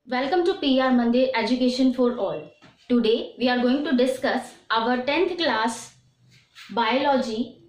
Welcome to PR Mandir Education for All. Today we are going to discuss our 10th class biology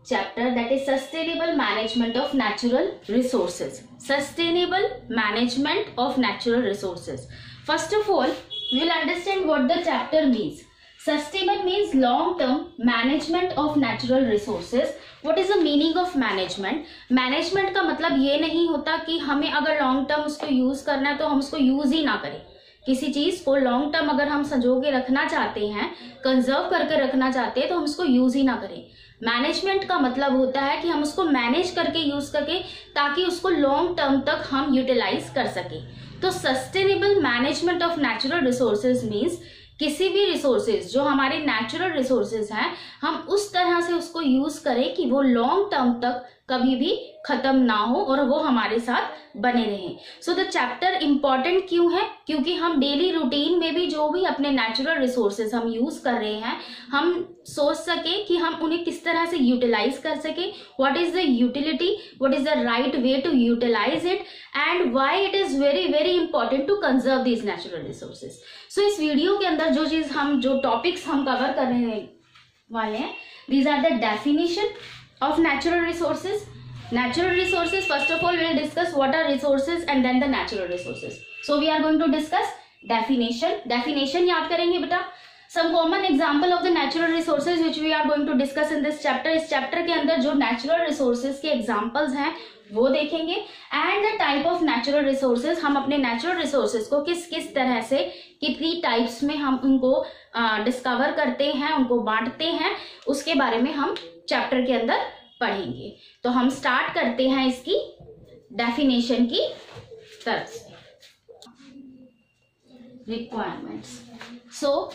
chapter, that is Sustainable Management of Natural Resources. Sustainable Management of Natural Resources. First of all, we will understand what the chapter means. Sustainable means long-term management of natural resources. What is the meaning of management? Management का मतलब ये नहीं होता कि हमें अगर long term उसको use करना है तो हम उसको यूज ही ना करें. किसी चीज को लॉन्ग टर्म अगर हम संजो के रखना चाहते हैं, कंजर्व करके रखना चाहते हैं, तो हम उसको यूज ही ना करें. मैनेजमेंट का मतलब होता है कि हम उसको मैनेज करके यूज करके ताकि उसको लॉन्ग टर्म तक हम यूटिलाइज कर सके. तो sustainable management of natural resources means किसी भी रिसोर्सेज जो हमारे नेचुरल रिसोर्सेज हैं, हम उस तरह से उसको यूज करें कि वो लॉन्ग टर्म तक कभी भी खत्म ना हो और वो हमारे साथ बने रहें. सो द चैप्टर इंपॉर्टेंट क्यों है? क्योंकि हम डेली रूटीन में भी जो भी अपने नेचुरल रिसोर्सेज हम यूज कर रहे हैं, हम सोच सके कि हम उन्हें किस तरह से यूटिलाइज कर सके. What is the utility, what is the right way to utilize it, and why it is very very important to conserve these natural resources. So इस वीडियो के अंदर जो टॉपिक्स हम कवर करने वाले हैं, these are the definition of natural resources. Natural resources, first of all we will discuss what are resources and then the natural resources. So we are going to discuss definition याद करेंगे बेटा. Some common example of the natural resources which we are going to discuss in this chapter. इस chapter के अंदर जो natural resources के examples हैं वो देखेंगे. And the type of natural resources, हम अपने natural resources को किस किस तरह से कितनी टाइप्स में हम उनको डिस्कवर करते हैं, उनको बांटते हैं, उसके बारे में हम चैप्टर के अंदर पढ़ेंगे. तो हम स्टार्ट करते हैं इसकी डेफिनेशन की तरफ से. Requirements. So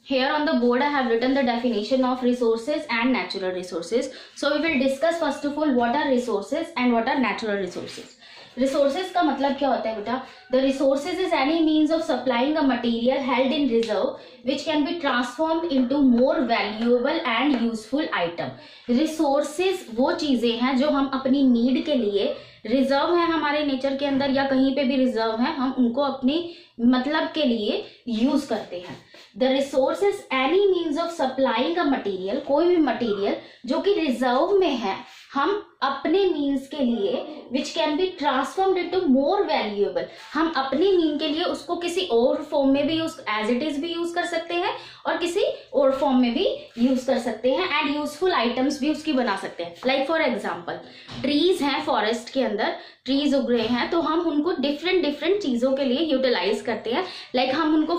here on the board I have written the definition of resources and natural resources. So we will discuss first of all what are resources and what are natural resources. Resources का मतलब क्या होता है बेटा? The resources is any means of supplying a material held in reserve which can be transformed into more valuable and useful item. Resources वो चीजें हैं जो हम अपनी नीड के लिए रिजर्व है हमारे नेचर के अंदर या कहीं पे भी रिजर्व है, हम उनको अपनी मतलब के लिए यूज करते हैं. The resource is any means of supplying a material, कोई भी मटीरियल जो कि रिजर्व में है, हम अपने मीन्स के लिए which can be transformed into more valuable, हम अपने मीन के लिए उसको किसी और फॉर्म में भी यूज एज इट इज भी यूज कर सकते हैं और किसी और फॉर्म में भी यूज कर सकते हैं, एंड यूजफुल आइटम्स भी उसकी बना सकते हैं. लाइक फॉर एग्जाम्पल ट्रीज हैं, फॉरेस्ट के अंदर ट्रीज उग रहे हैं, तो हम उनको डिफरेंट डिफरेंट चीजों के लिए यूटिलाइज करते हैं. लाइक हम उनको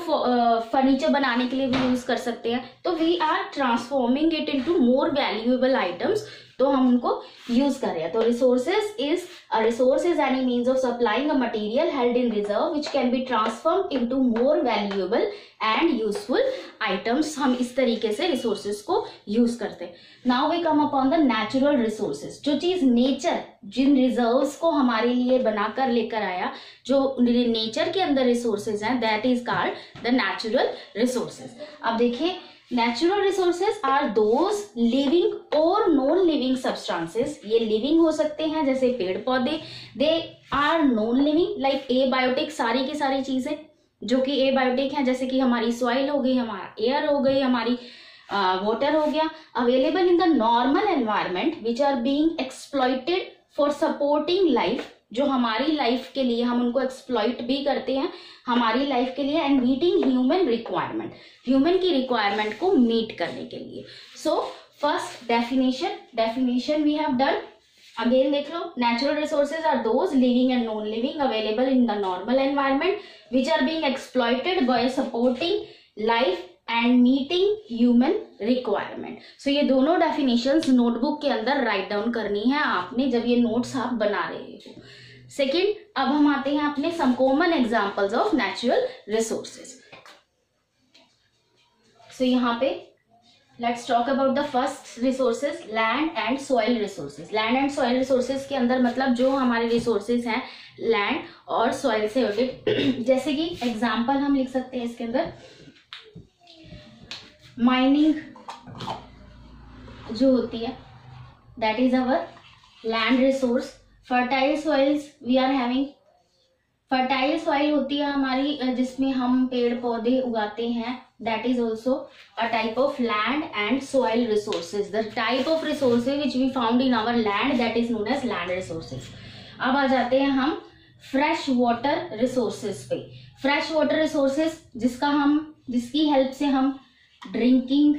फर्नीचर बनाने के लिए भी यूज कर सकते हैं. तो we are transforming it into more valuable items, तो हम उनको यूज कर रहे हैं. तो resources is a resource is any means of supplying a material held in reserve which can be transformed into more valuable and useful items. हम इस तरीके से रिसोर्सेज को यूज करते हैं. Now we come upon the natural resources. जो चीज nature जिन reserves को हमारे लिए बनाकर लेकर आया, जो नेचर के अंदर रिसोर्सेज हैं, that is called the natural resources. अब देखिए, natural resources are those living और नॉन लिविंग सब्सटेंसेस. ये लिविंग हो सकते हैं जैसे पेड़ पौधे, they are non living like abiotic, सारी की सारी चीजें जो कि एबायोटिक हैं, जैसे कि हमारी सॉइल हो गई, हमारा एयर हो गई, हमारी वाटर हो गया. Available in the normal environment which are being exploited for supporting life, जो हमारी लाइफ के लिए हम उनको एक्सप्लॉइट भी करते हैं हमारी लाइफ के लिए, and meeting human requirement, human की रिक्वायरमेंट को मीट करने के लिए. So first definition we have done. Again देख लो, natural resources are those living and non living available in the normal environment which are being exploited by supporting life and meeting human requirement. So ये दोनों definitions notebook के अंदर write down करनी है आपने जब ये नोट्स आप बना रहे हो. सेकेंड, अब हम आते हैं अपने some common examples of natural resources. So यहाँ पे let's talk about the first resources, land and soil resources. Land and soil resources के अंदर मतलब जो हमारे रिसोर्सेज हैं लैंड और सॉइल से रिलेटेड, जैसे कि एग्जाम्पल हम लिख सकते हैं इसके अंदर, माइनिंग जो होती है that is our land resource. Fertile soils we are having fertile soil होती है हमारी जिसमें हम पेड़ पौधे उगाते हैं, that is also a type of land and soil resources. The type of resources which we found in our land, that is known as land resources. अब आ जाते हैं हम फ्रेश वाटर रिसोर्सेज पे. फ्रेश वाटर रिसोर्सेज जिसकी help से हम drinking,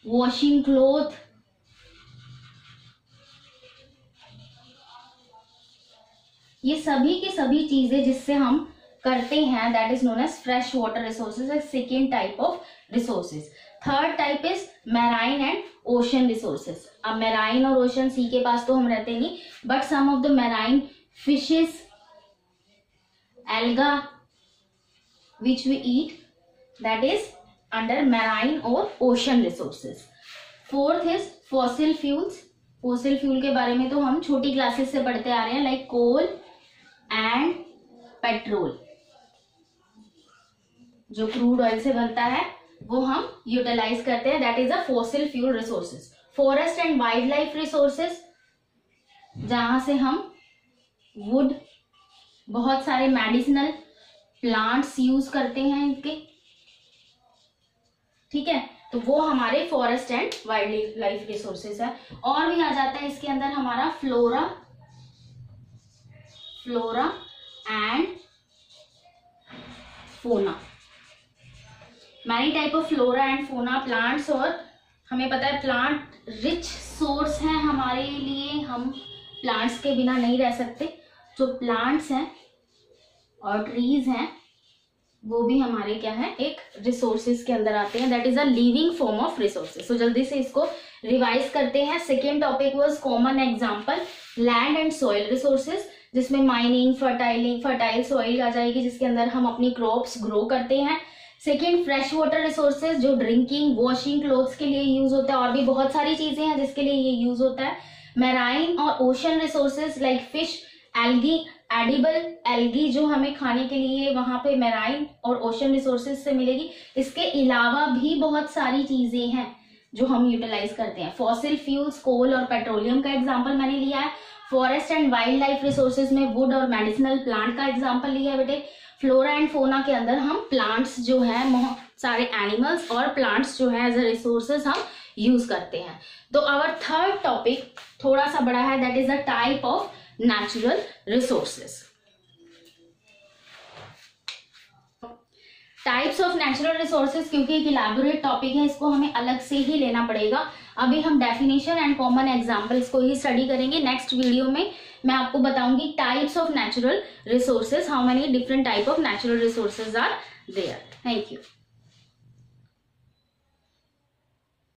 washing cloth, ये सभी की सभी चीजें जिससे हम करते हैं, that is known as fresh water resources. Second type of resources. Third type is marine and ocean resources. अब मैराइन और ओशन सी के पास तो हम रहते नहीं, but some of the marine fishes, alga which we eat, that is under marine or ocean resources. Fourth is fossil fuels. fossil fuel के बारे में तो हम छोटी क्लासेस से पढ़ते आ रहे हैं, लाइक कोल एंड पेट्रोल. जो क्रूड ऑयल से बनता है वो हम यूटिलाइज करते हैं, that is a fossil fuel resources. Forest and wild life resources, जहां से हम वुड, बहुत सारे मेडिसिनल प्लांट्स यूज करते हैं इनके, ठीक है, तो वो हमारे forest and wild life resources है. और भी आ जाता है इसके अंदर हमारा flora and fauna. Many type of flora and fauna plants, और हमें पता है प्लांट रिच सोर्स है हमारे लिए, हम प्लांट्स के बिना नहीं रह सकते. जो प्लांट्स हैं और ट्रीज हैं वो भी हमारे क्या है, एक रिसोर्सेज के अंदर आते हैं, that is a living form of resources. So जल्दी से इसको रिवाइज करते हैं. Second topic was common example land and soil resources, जिसमें माइनिंग, फर्टाइल सॉइल आ जाएगी जिसके अंदर हम अपनी क्रॉप्स ग्रो करते हैं. सेकेंड फ्रेश वाटर रिसोर्सेज, जो ड्रिंकिंग, वॉशिंग क्लोथ्स के लिए यूज होता है, और भी बहुत सारी चीजें हैं जिसके लिए ये यूज होता है. मैराइन और ocean resources like fish, algae, edible algae जो हमें खाने के लिए वहां पे मैराइन और ओशन रिसोर्सेज से मिलेगी. इसके अलावा भी बहुत सारी चीजें हैं जो हम यूटिलाइज करते हैं. फॉसिल फ्यूल्स, कोल और पेट्रोलियम का एग्जांपल मैंने लिया है. Forest and wild life resources में वुड और मेडिसिनल प्लांट का एग्जांपल लिया है बेटे. फ्लोरा एंड फोना के अंदर हम प्लांट्स जो है, सारे एनिमल्स और प्लांट्स जो है एज अ रिसोर्सेज हम यूज करते हैं. तो आवर थर्ड टॉपिक थोड़ा सा बड़ा है, that is the type of natural resources. Types of natural resources क्योंकि एक इलैबोरेट टॉपिक है, इसको हमें अलग से ही लेना पड़ेगा. अभी हम डेफिनेशन एंड कॉमन एग्जांपल्स को ही स्टडी करेंगे. नेक्स्ट वीडियो में मैं आपको बताऊंगी types of natural resources, how many different type of natural resources are there. Thank you.